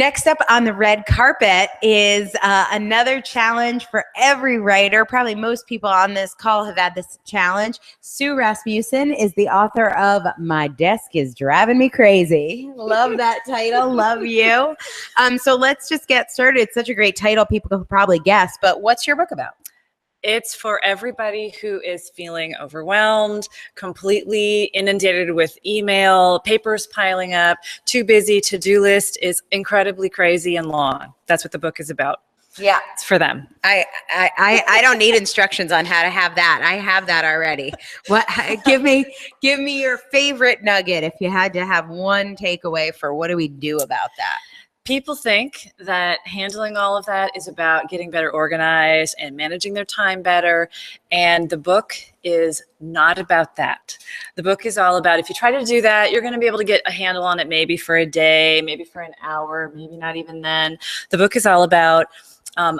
Next up on the red carpet is another challenge for every writer. Probably most people on this call have had this challenge. Sue Rasmussen is the author of My Desk is Driving Me Crazy. Love that title. Love you. So let's just get started. It's such a great title. People could probably guess, but what's your book about? It's for everybody who is feeling overwhelmed, completely inundated with email, papers piling up, too busy, to-do list is incredibly crazy and long. That's what the book is about. Yeah. It's for them. I don't need instructions on how to have that. I have that already. What give me your favorite nugget if you had to have one takeaway for what do we do about that? People think that handling all of that is about getting better organized and managing their time better. And the book is not about that. The book is all about, if you try to do that, you're going to be able to get a handle on it maybe for a day, maybe for an hour, maybe not even then. The book is all about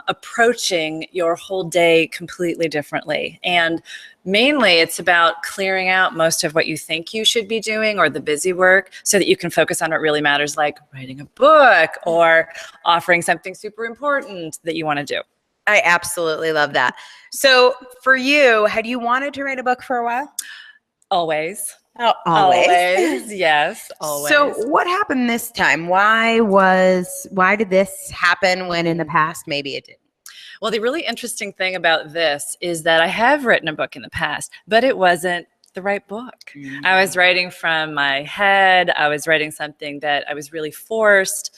approaching your whole day completely differently. And mainly it's about clearing out most of what you think you should be doing or the busy work so that you can focus on what really matters, like writing a book or offering something super important that you want to do. I absolutely love that. So for you, had you wanted to write a book for a while? Always. Oh, always. Always. Yes, always. So what happened this time? Why did this happen when in the past maybe it didn't? Well, the really interesting thing about this is that I have written a book in the past, but it wasn't the right book. Mm-hmm. I was writing from my head. I was writing something that I was really forced.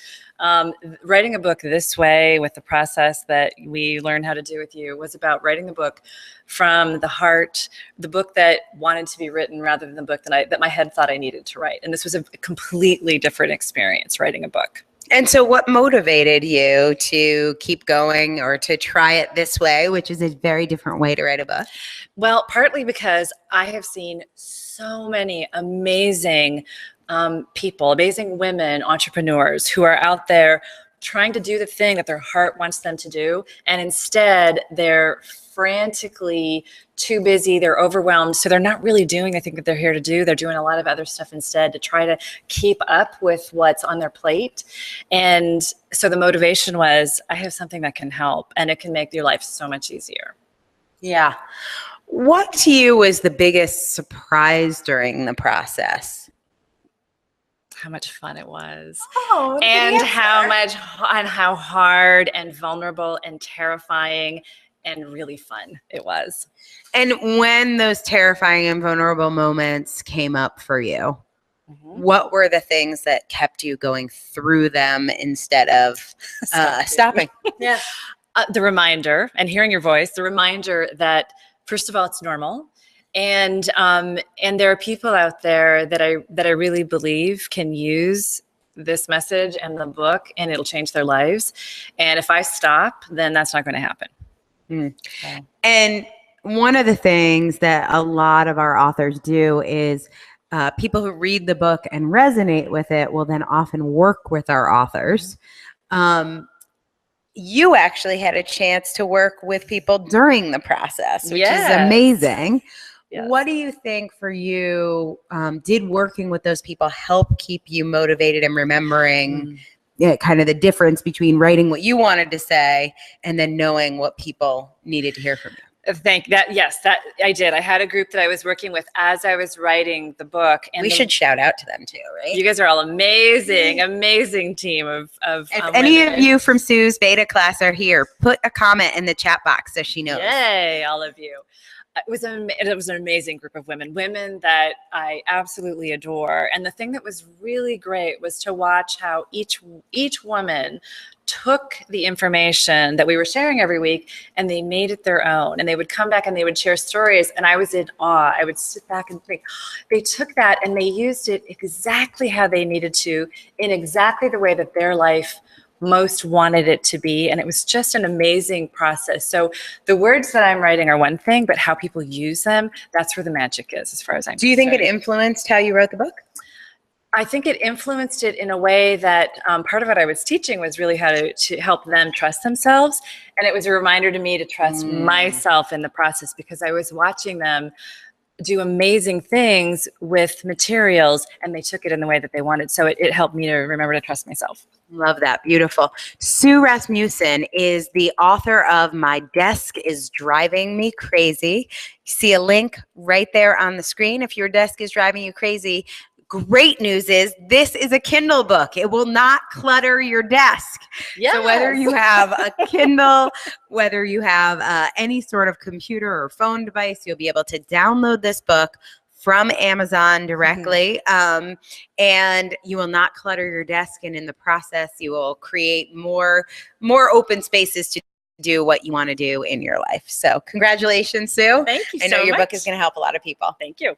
Writing a book this way with the process that we learn how to do with you was about writing the book from the heart, the book that wanted to be written rather than the book that my head thought I needed to write. And this was a completely different experience, writing a book. And so what motivated you to keep going or to try it this way, which is a very different way to write a book? Well, partly because I have seen so many amazing people, amazing women, entrepreneurs who are out there trying to do the thing that their heart wants them to do. And instead they're frantically too busy, they're overwhelmed. So they're not really doing the thing that they're here to do. They're doing a lot of other stuff instead to try to keep up with what's on their plate. And so the motivation was, I have something that can help and it can make your life so much easier. Yeah. What to you was the biggest surprise during the process? How much fun it was. Oh, and how hard and vulnerable and terrifying and really fun it was. And when those terrifying and vulnerable moments came up for you, what were the things that kept you going through them instead of stopping? Yeah. The reminder, and hearing your voice, the reminder that, first of all, it's normal. And there are people out there that I really believe can use this message and the book, and it'll change their lives. And if I stop, then that's not going to happen. Okay. And one of the things that a lot of our authors do is people who read the book and resonate with it will then often work with our authors. You actually had a chance to work with people during the process, which is amazing. Yes. What do you think for you, did working with those people help keep you motivated and remembering kind of the difference between writing what you wanted to say and then knowing what people needed to hear from you? Yes, that I did. I had a group that I was working with as I was writing the book. And we should shout out to them too, right? You guys are all amazing, amazing team of if any of you from Sue's beta class are here, put a comment in the chat box so she knows. Yay, all of you. It was an amazing group of women that I absolutely adore. And the thing that was really great was to watch how each woman took the information that we were sharing every week and they made it their own. And they would come back and they would share stories. And I was in awe. I would sit back and think, they took that and they used it exactly how they needed to, in exactly the way that their life most wanted it to be. And it was just an amazing process. So the words that I'm writing are one thing, but how people use them, that's where the magic is, as far as I'm concerned. Do you think it influenced how you wrote the book? I think it influenced it in a way that part of what I was teaching was really how to help them trust themselves. And it was a reminder to me to trust myself in the process, because I was watching them do amazing things with materials, and they took it in the way that they wanted. So it helped me to remember to trust myself. Love that. Beautiful. Sue Rasmussen is the author of My Desk is Driving Me Crazy. You see a link right there on the screen. If your desk is driving you crazy, great news is this is a Kindle book. It will not clutter your desk. Yes. So whether you have a Kindle, whether you have any sort of computer or phone device, you'll be able to download this book from Amazon directly, and you will not clutter your desk. And in the process, you will create more open spaces to do what you want to do in your life. So congratulations, Sue. Thank you so much. I know your book is going to help a lot of people. Thank you.